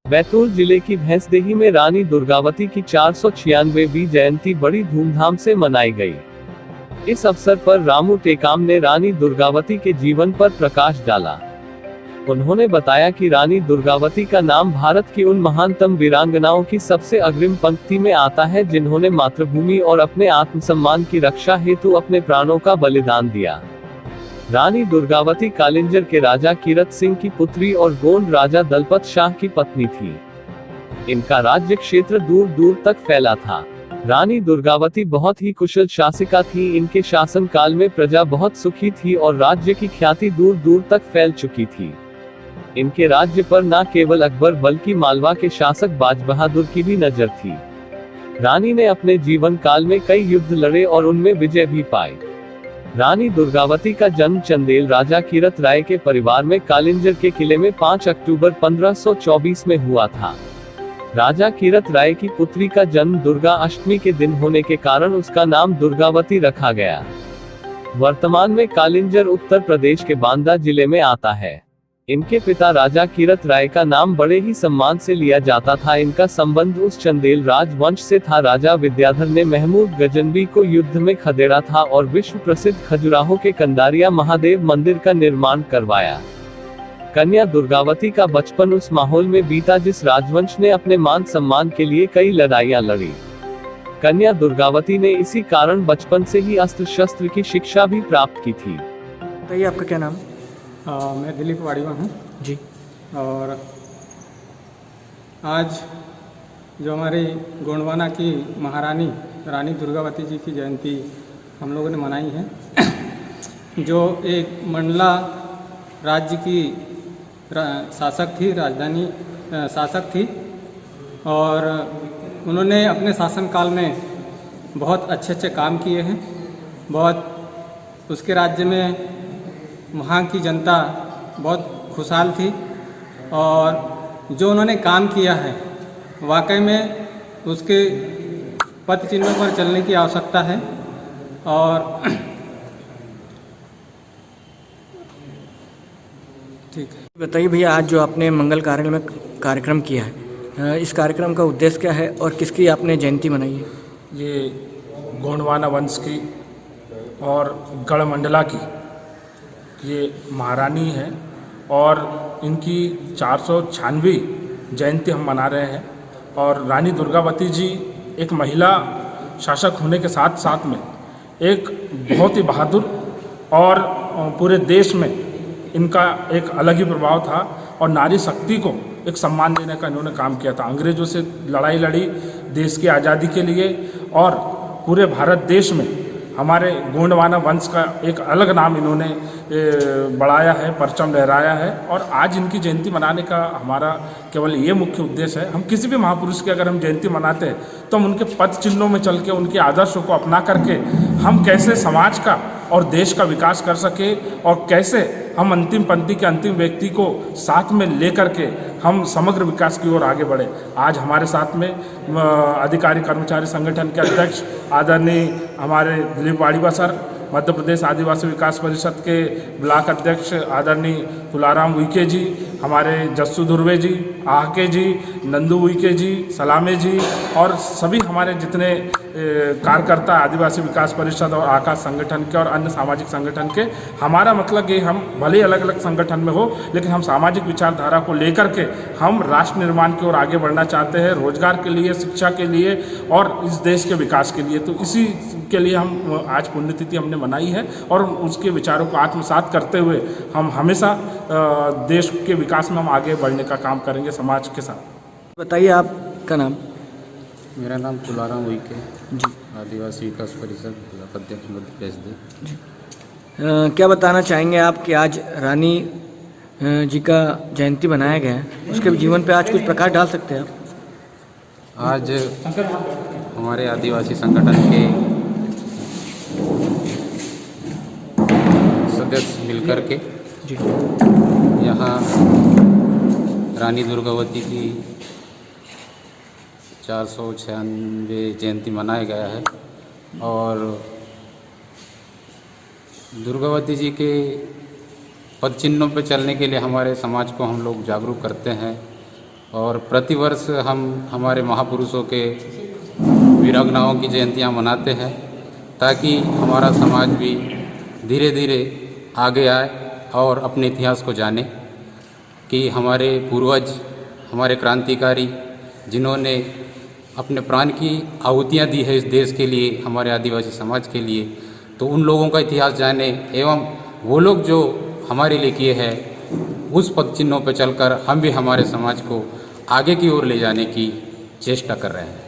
बैतूल जिले की भैंसदेही में रानी दुर्गावती की 496वीं जयंती बड़ी धूमधाम से मनाई गई। इस अवसर पर रामू टेकाम ने रानी दुर्गावती के जीवन पर प्रकाश डाला। उन्होंने बताया कि रानी दुर्गावती का नाम भारत की उन महानतम वीरांगनाओं की सबसे अग्रिम पंक्ति में आता है जिन्होंने मातृभूमि और अपने आत्मसम्मान की रक्षा हेतु अपने प्राणों का बलिदान दिया। रानी दुर्गावती कालिंजर के राजा कीरत सिंह की पुत्री और गोंड राजा दलपत शाह की पत्नी थी। इनका राज्य क्षेत्र दूर दूर तक फैला था। रानी दुर्गावती बहुत ही कुशल शासिका थी। इनके शासन काल में प्रजा बहुत सुखी थी और राज्य की ख्याति दूर दूर तक फैल चुकी थी। इनके राज्य पर न केवल अकबर बल्कि मालवा के शासक बाज बहादुर की भी नजर थी। रानी ने अपने जीवन काल में कई युद्ध लड़े और उनमें विजय भी पाई। रानी दुर्गावती का जन्म चंदेल राजा कीरत राय के परिवार में कालिंजर के किले में 5 अक्टूबर 1524 में हुआ था। राजा कीरत राय की पुत्री का जन्म दुर्गा अष्टमी के दिन होने के कारण उसका नाम दुर्गावती रखा गया। वर्तमान में कालिंजर उत्तर प्रदेश के बांदा जिले में आता है। इनके पिता राजा कीरत राय का नाम बड़े ही सम्मान से लिया जाता था। इनका संबंध उस चंदेल राजवंश से था। राजा विद्याधर ने महमूद गजनवी को युद्ध में खदेड़ा था और विश्व प्रसिद्ध खजुराहो के कंदारिया महादेव मंदिर का निर्माण करवाया। कन्या दुर्गावती का बचपन उस माहौल में बीता जिस राजवंश ने अपने मान सम्मान के लिए कई लड़ाइयां लड़ी। कन्या दुर्गावती ने इसी कारण बचपन से ही अस्त्र शस्त्र की शिक्षा भी प्राप्त की थी। तो ये आपका क्या नाम? मैं दिलीप वाड़ीवा हूँ जी। और आज जो हमारी गोंडवाना की महारानी रानी दुर्गावती जी की जयंती हम लोगों ने मनाई है। जो एक मंडला राज्य की शासक थी, राजधानी शासक थी और उन्होंने अपने शासनकाल में बहुत अच्छे अच्छे काम किए हैं। बहुत उसके राज्य में वहाँ की जनता बहुत खुशहाल थी और जो उन्होंने काम किया है वाकई में उसके पद चिन्हों पर चलने की आवश्यकता है। और ठीक है, बताइए भैया, आज जो आपने मंगल कार्यालय में कार्यक्रम किया है, इस कार्यक्रम का उद्देश्य क्या है और किसकी आपने जयंती मनाई है? ये गोंडवाना वंश की और गढ़मंडला की ये महारानी है और इनकी 496वीं जयंती हम मना रहे हैं। और रानी दुर्गावती जी एक महिला शासक होने के साथ साथ में एक बहुत ही बहादुर और पूरे देश में इनका एक अलग ही प्रभाव था और नारी शक्ति को एक सम्मान देने का इन्होंने काम किया था। अंग्रेजों से लड़ाई लड़ी देश की आज़ादी के लिए और पूरे भारत देश में हमारे गोंडवाना वंश का एक अलग नाम इन्होंने बढ़ाया है, परचम लहराया है। और आज इनकी जयंती मनाने का हमारा केवल ये मुख्य उद्देश्य है। हम किसी भी महापुरुष की अगर हम जयंती मनाते हैं तो हम उनके पद चिन्हों में चल के उनके आदर्शों को अपना करके हम कैसे समाज का और देश का विकास कर सके और कैसे हम अंतिम पंक्ति के अंतिम व्यक्ति को साथ में लेकर के हम समग्र विकास की ओर आगे बढ़े। आज हमारे साथ में अधिकारी कर्मचारी संगठन के अध्यक्ष आदरणीय हमारे दिलीप वाड़ीवा सर, मध्य प्रदेश आदिवासी विकास परिषद के ब्लॉक अध्यक्ष आदरणीय तुलाराम उइके जी, हमारे जस्सू धुर्वे जी, आहके जी, नंदू उइके जी, सलामे जी और सभी हमारे जितने कार्यकर्ता आदिवासी विकास परिषद और आकाश संगठन के और अन्य सामाजिक संगठन के। हमारा मतलब ये हम भले अलग अलग संगठन में हो लेकिन हम सामाजिक विचारधारा को लेकर के हम राष्ट्र निर्माण की ओर आगे बढ़ना चाहते हैं, रोजगार के लिए, शिक्षा के लिए और इस देश के विकास के लिए। तो इसी के लिए हम आज पुण्यतिथि हमने मनाई है और उसके विचारों को आत्मसात करते हुए हम हमेशा देश के विकास में हम आगे बढ़ने का काम करेंगे समाज के साथ। बताइए आपका नाम? मेरा नाम तुलाराम उइके जी। आदिवासी विकास परिषद ब्लॉक अध्यक्ष मध्य प्रदेश जी। क्या बताना चाहेंगे आप कि आज रानी जी का जयंती मनाया गया है, उसके जीवन पे आज कुछ प्रकाश डाल सकते हैं आप? आज हमारे आदिवासी संगठन के सदस्य मिलकर के जी यहाँ रानी दुर्गावती की 496वीं जयंती मनाया गया है। और दुर्गावती जी के पद चिन्हों पर चलने के लिए हमारे समाज को हम लोग जागरूक करते हैं और प्रतिवर्ष हम हमारे महापुरुषों के वीरांगनाओं की जयंतियाँ मनाते हैं ताकि हमारा समाज भी धीरे धीरे आगे आए और अपने इतिहास को जाने कि हमारे पूर्वज, हमारे क्रांतिकारी जिन्होंने अपने प्राण की आहुतियाँ दी है इस देश के लिए, हमारे आदिवासी समाज के लिए, तो उन लोगों का इतिहास जाने एवं वो लोग जो हमारे लिए किए हैं उस पद चिन्हों पर चलकर हम भी हमारे समाज को आगे की ओर ले जाने की चेष्टा कर रहे हैं।